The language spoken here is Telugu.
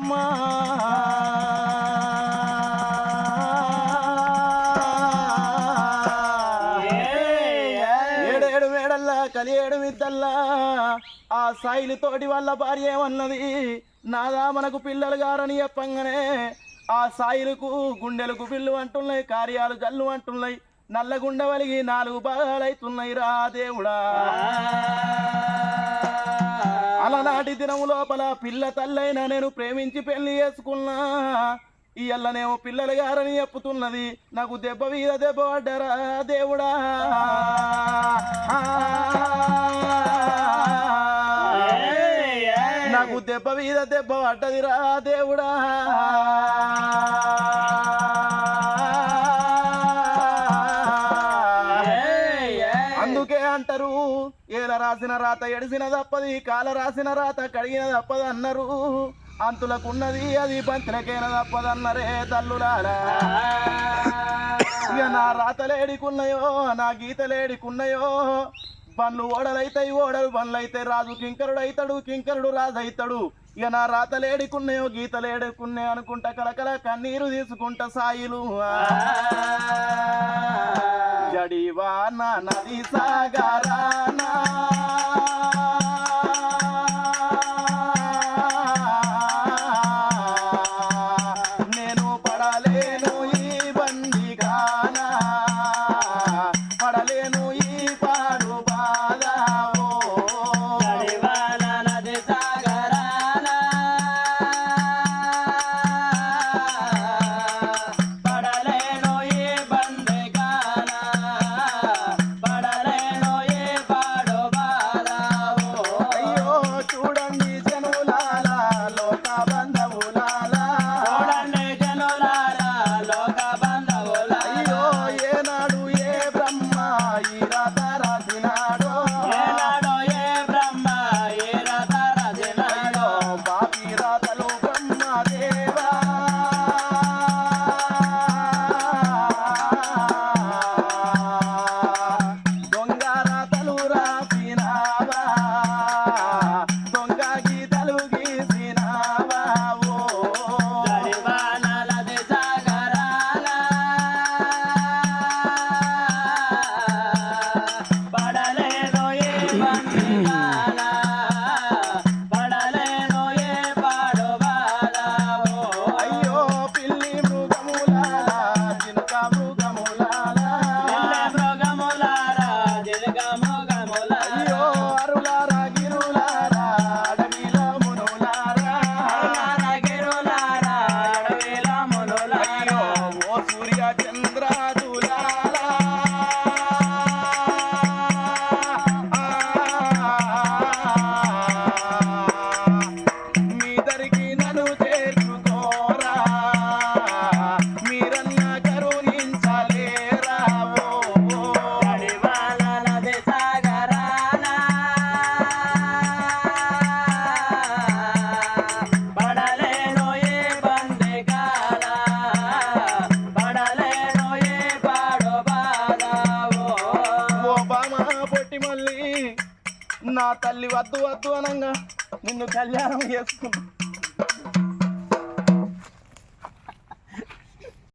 బ్రహ్మ ఏడేడు మేడల్లా కలియేడు మిద్దల్లా ఆ సాయిలు తోటి వాళ్ళ భార్య ఏమన్నది నాదా మనకు పిల్లలు గారని చెప్పంగానే ఆ సాయిలకు గుండెలకు పిల్లు అంటున్నాయి కార్యాలు జల్లు అంటున్నాయి నల్లగుండ వలిగి 4 భాగాలైతున్నాయి రా దేవుడా అలనాటి దినము లోపల పిల్ల తల్లైనా నేను ప్రేమించి పెళ్లి చేసుకున్నా ఇయ్యల్లనేమో పిల్లలు గారని చెప్పుతున్నది నాకు దెబ్బ మీద దెబ్బ పడ్డరా దేవుడా నాకు దెబ్బ మీద దెబ్బ పడ్డదిరా దేవుడా అందుకే అంటారు ఏల రాసిన రాత ఎడిసిన తప్పది కాల రాసిన రాత కడిగిన తప్పదు అన్నారు అంతులకున్నది అది పంచలకైన తప్పదన్నరే తల్లులారా ఇక నా రాతలేడికున్నాయో నా గీతలేడికున్నాయో బండ్లు ఓడలైతాయి ఓడలు బండ్లైతే రాజు కింకరుడు అవుతాడు కింకరుడు రాజు అవుతాడు ఇక నా రాతలేడికున్నాయో గీతలేడుకున్నాయో అనుకుంటా కలకల కన్నీరు తీసుకుంటా సాయిలు జడివాన నది సాగరానా నేను పడలేను ఈ బండిగానా పడలేను ఈ పాడు బాధ జడివాన నది సాగరానా పడలేను ఈ బండిగానా పడలేను ఈ పాడు బాధ అయ్యో చూడండి జనులాల లోక బంధువులాల చూడండి జనులారా లోక బంధువులారా అయ్యో ఏనాడు ఏ బ్రహ్మ ఈ రాత రాసినాడో ఏనాడో ఏ బ్రహ్మ ఏ రథ రచినాడో పాపి రాతలు బ్రహ్మదేవా దొంగ రాతలు రాసినావా దొంగ గీతలు గీసినావా జడివాన నది సాగరానా పడలేను ఏ బండిగానా పడలేను ఏ పాడు బాధ అయ్యో పిల్లి మృగములాల చినుక మృగములాల పిల్ల మృగములారా జిలక మృగములారా అయ్యో అరులారా గిరులారా అడవిలో మునులారా గిరులారా అడవిలో మునులారా అయ్యో ఓ సూర్య చంద్రాదులారా మీదరికి నన్ను చేర్చుకోరా మీరన్న కరుణించలేరా జడివాన నది సాగరానా పడలేను ఏ బండిగానా పడలేను ఏ పాడు బాధ ఓ బామ పొట్టి మళ్ళీ నా తల్లి వద్దు వద్దు అనంగా నిన్ను కళ్యాణం చేసుకున్నా